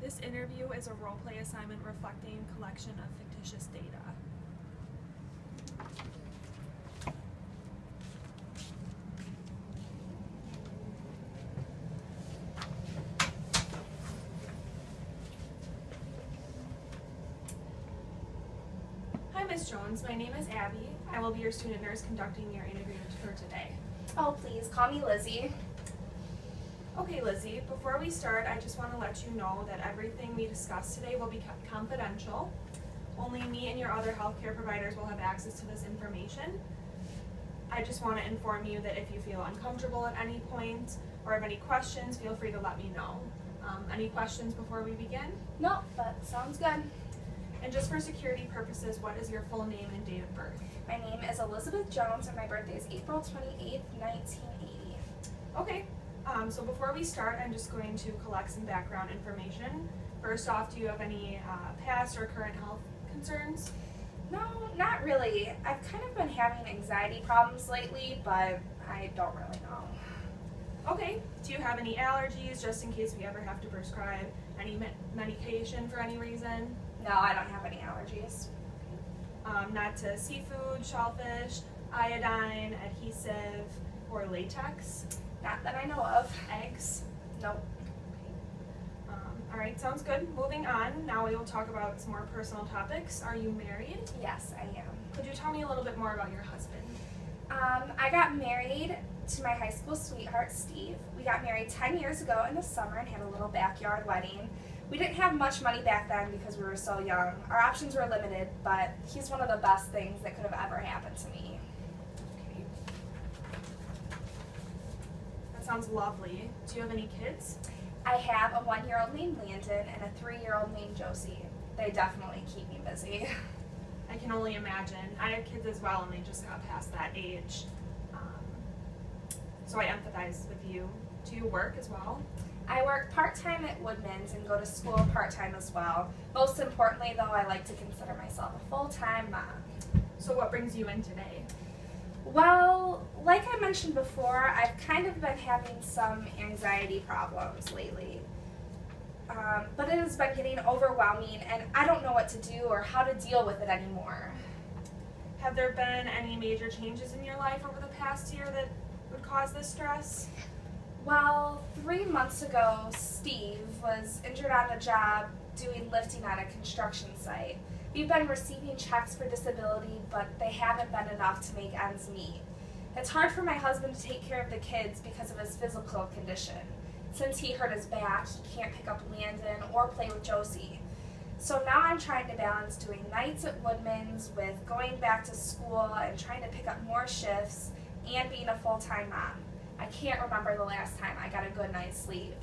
This interview is a role-play assignment reflecting a collection of fictitious data. Hi, Ms. Jones. My name is Abby. I will be your student nurse conducting your interview for today. Oh, please, call me Lizzie. Okay, Lizzie, before we start, I just want to let you know that everything we discuss today will be kept confidential. Only me and your other healthcare providers will have access to this information. I just want to inform you that if you feel uncomfortable at any point or have any questions, feel free to let me know. Any questions before we begin? No, but sounds good. And just for security purposes, what is your full name and date of birth? My name is Elizabeth Jones and my birthday is April 28th, 1980. Okay, so before we start, I'm just going to collect some background information. First off, do you have any past or current health concerns? No, not really. I've kind of been having anxiety problems lately, but I don't really know. Okay, do you have any allergies, just in case we ever have to prescribe any medication for any reason? No, I don't have any allergies. Not to seafood, shellfish, iodine, adhesive, or latex? Not that I know of. Eggs? Nope. All right, sounds good. Moving on, now we will talk about some more personal topics. Are you married? Yes, I am. Could you tell me a little bit more about your husband? I got married to my high school sweetheart, Steve. We got married 10 years ago in the summer and had a little backyard wedding. We didn't have much money back then because we were so young. Our options were limited, but he's one of the best things that could have ever happened to me. Okay. That sounds lovely. Do you have any kids? I have a 1-year-old named Landon and a 3-year-old named Josie. They definitely keep me busy. I can only imagine. I have kids as well, and they just got past that age. So I empathize with you. Do you work as well? I work part-time at Woodman's and go to school part-time as well. Most importantly, though, I like to consider myself a full-time mom. So what brings you in today? Well, like I mentioned before, I've kind of been having some anxiety problems lately. But it has been getting overwhelming, and I don't know what to do or how to deal with it anymore. Have there been any major changes in your life over the past year that would cause this stress? Well, 3 months ago, Steve was injured on the job doing lifting on a construction site. We've been receiving checks for disability, but they haven't been enough to make ends meet. It's hard for my husband to take care of the kids because of his physical condition. Since he hurt his back, he can't pick up Landon or play with Josie. So now I'm trying to balance doing nights at Woodman's with going back to school and trying to pick up more shifts and being a full-time mom. I can't remember the last time I got a good night's sleep.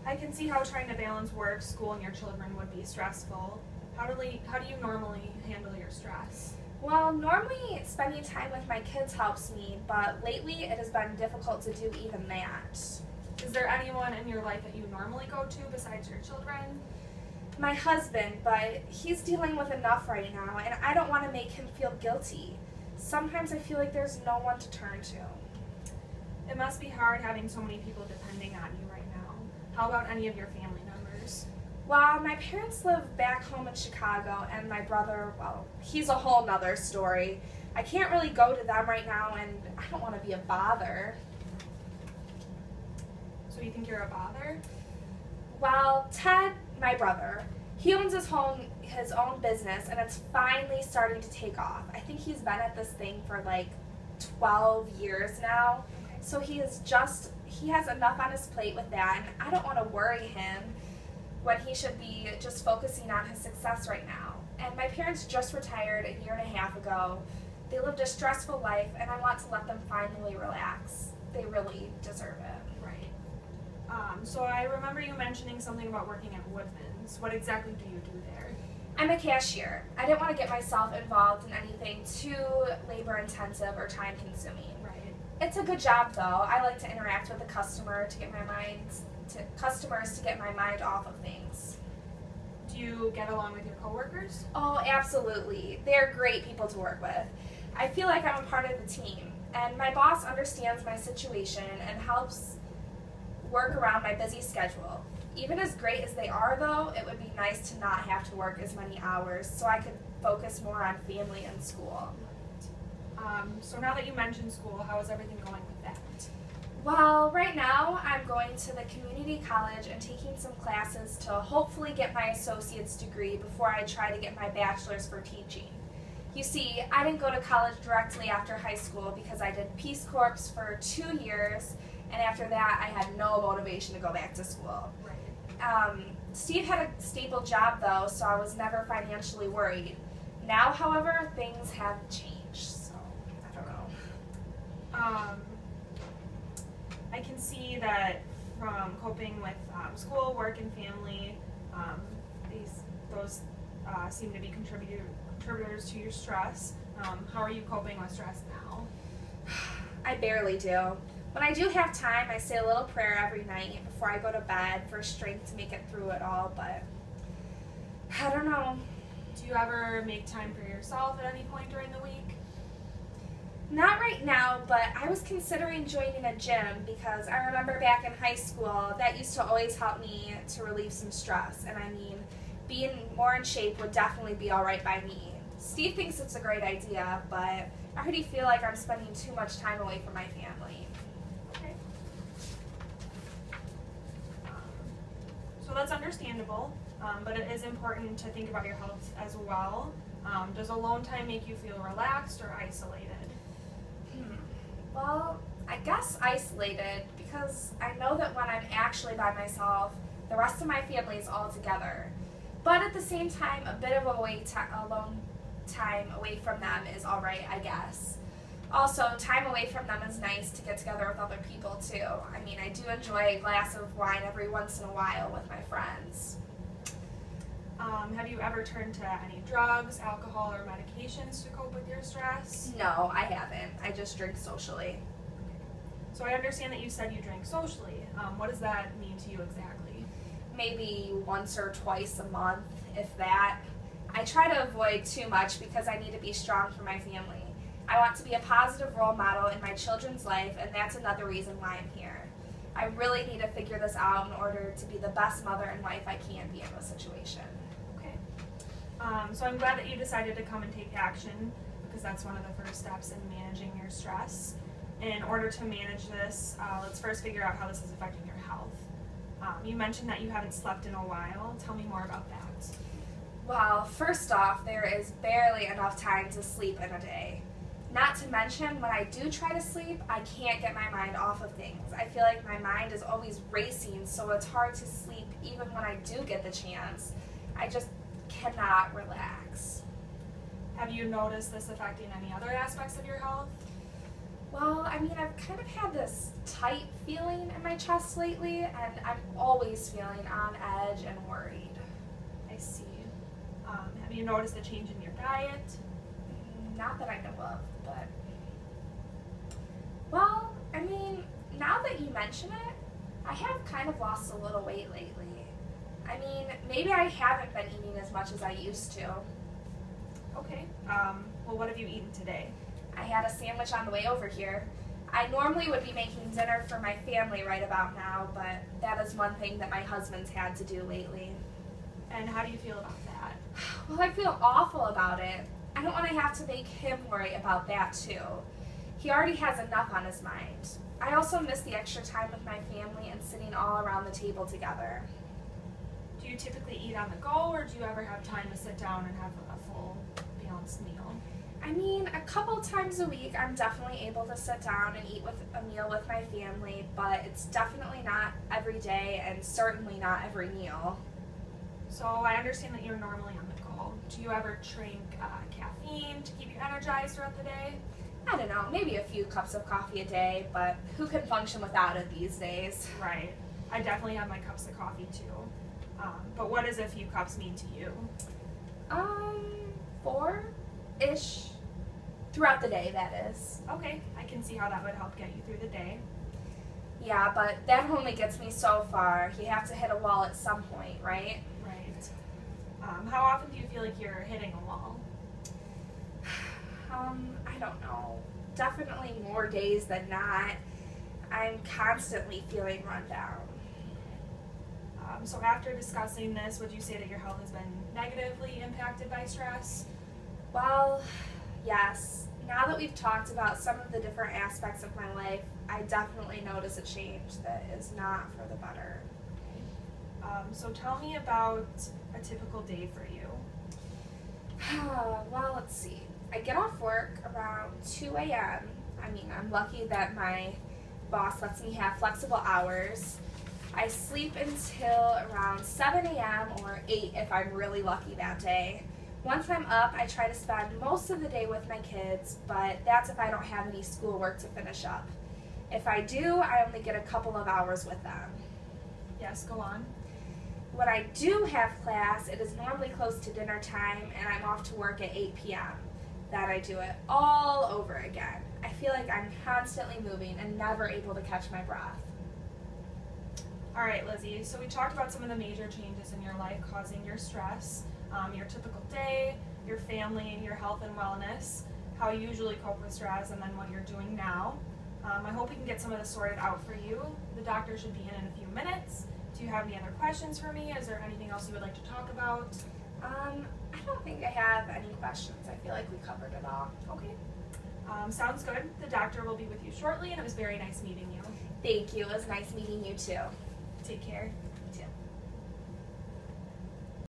I can see how trying to balance work, school, and your children would be stressful. How do you normally handle your stress? Well, normally spending time with my kids helps me, but lately it has been difficult to do even that. Is there anyone in your life that you normally go to besides your children? My husband, but he's dealing with enough right now, and I don't want to make him feel guilty. Sometimes I feel like there's no one to turn to. It must be hard having so many people depending on you right now. How about any of your family members? Well, my parents live back home in Chicago, and my brother, well, he's a whole nother story. I can't really go to them right now, and I don't want to be a bother. So you think you're a bother? Well, Ted, my brother, he owns his own business, and it's finally starting to take off. I think he's been at this thing for like 12 years now. So he has enough on his plate with that, and I don't want to worry him when he should be just focusing on his success right now. And my parents just retired a year and a half ago. They lived a stressful life, and I want to let them finally relax. They really deserve it. Right. So I remember you mentioning something about working at Woodman's. What exactly do you do there? I'm a cashier. I didn't want to get myself involved in anything too labor-intensive or time-consuming. It's a good job, though. I like to interact with the customers to get my mind off of things. Do you get along with your coworkers? Oh, absolutely. They're great people to work with. I feel like I'm a part of the team, and my boss understands my situation and helps work around my busy schedule. Even as great as they are, though, it would be nice to not have to work as many hours so I could focus more on family and school. So now that you mentioned school, how is everything going with that? Well, right now I'm going to the community college and taking some classes to hopefully get my associate's degree before I try to get my bachelor's for teaching. You see, I didn't go to college directly after high school because I did Peace Corps for 2 years, and after that I had no motivation to go back to school. Right. Steve had a stable job though, so I was never financially worried. Now, however, things have changed, so I don't know. I can see that from coping with school, work, and family, those seem to be contributors to your stress. How are you coping with stress now? I barely do. When I do have time, I say a little prayer every night before I go to bed for strength to make it through it all, but I don't know. Do you ever make time for yourself at any point during the week? Not right now, but I was considering joining a gym because I remember back in high school that used to always help me to relieve some stress. And I mean, being more in shape would definitely be all right by me. Steve thinks it's a great idea, but I already feel like I'm spending too much time away from my family. Okay. So that's understandable, but it is important to think about your health as well. Does alone time make you feel relaxed or isolated? Well, I guess isolated because I know that when I'm actually by myself, the rest of my family is all together. But at the same time, a bit of alone time away from them is all right, I guess. Also, time away from them is nice to get together with other people too. I mean, I do enjoy a glass of wine every once in a while with my friends. Have you ever turned to any drugs, alcohol, or medications to cope with your stress? No, I haven't. I just drink socially. So I understand that you said you drink socially. What does that mean to you exactly? Maybe once or twice a month, if that. I try to avoid too much because I need to be strong for my family. I want to be a positive role model in my children's life, and that's another reason why I'm here. I really need to figure this out in order to be the best mother and wife I can be in this situation. Okay. So I'm glad that you decided to come and take action, because that's one of the first steps in managing your stress. In order to manage this, let's first figure out how this is affecting your health. You mentioned that you haven't slept in a while. Tell me more about that. Well, first off, there is barely enough time to sleep in a day. Not to mention, when I do try to sleep, I can't get my mind off of things. I feel like my mind is always racing, so it's hard to sleep even when I do get the chance. I just cannot relax. Have you noticed this affecting any other aspects of your health? Well, I mean, I've kind of had this tight feeling in my chest lately, and I'm always feeling on edge and worried. I see. Have you noticed a change in your diet? Not that I know of, but... Well, I mean, now that you mention it, I have kind of lost a little weight lately. I mean, maybe I haven't been eating as much as I used to. Okay. Well, what have you eaten today? I had a sandwich on the way over here. I normally would be making dinner for my family right about now, but that is one thing that my husband's had to do lately. And how do you feel about that? Well, I feel awful about it. I don't want to have to make him worry about that too. He already has enough on his mind. I also miss the extra time with my family and sitting all around the table together. Do you typically eat on the go, or do you ever have time to sit down and have a full, balanced meal? I mean, a couple times a week I'm definitely able to sit down and eat with a meal with my family, but it's definitely not every day and certainly not every meal. So I understand that you're normally on the go. Do you ever drink caffeine to keep you energized throughout the day? I don't know, maybe a few cups of coffee a day, but who can function without it these days? Right. I definitely have my cups of coffee too. But what does a few cups mean to you? 4-ish. Throughout the day, that is. Okay, I can see how that would help get you through the day. Yeah, but that only gets me so far. You have to hit a wall at some point, right? Right. How often do you feel like you're hitting a wall? I don't know. Definitely more days than not. I'm constantly feeling run down. So after discussing this, would you say that your health has been negatively impacted by stress? Well, yes. Now that we've talked about some of the different aspects of my life, I definitely notice a change that is not for the better. So tell me about a typical day for you. Well, let's see. I get off work around 2 a.m. I mean, I'm lucky that my boss lets me have flexible hours. I sleep until around 7 a.m. or 8 if I'm really lucky that day. Once I'm up, I try to spend most of the day with my kids, but that's if I don't have any schoolwork to finish up. If I do, I only get a couple of hours with them. Yes, go on. When I do have class, it is normally close to dinner time and I'm off to work at 8 p.m. That I do it all over again. I feel like I'm constantly moving and never able to catch my breath. All right, Lizzie, so we talked about some of the major changes in your life causing your stress, your typical day, your family, your health and wellness, how you usually cope with stress, and then what you're doing now. I hope we can get some of this sorted out for you. The doctor should be in a few minutes. Do you have any other questions for me? Is there anything else you would like to talk about? I don't think I have any questions. I feel like we covered it all. Okay. Sounds good. The doctor will be with you shortly, and it was very nice meeting you. Thank you. It was nice meeting you too. Take care.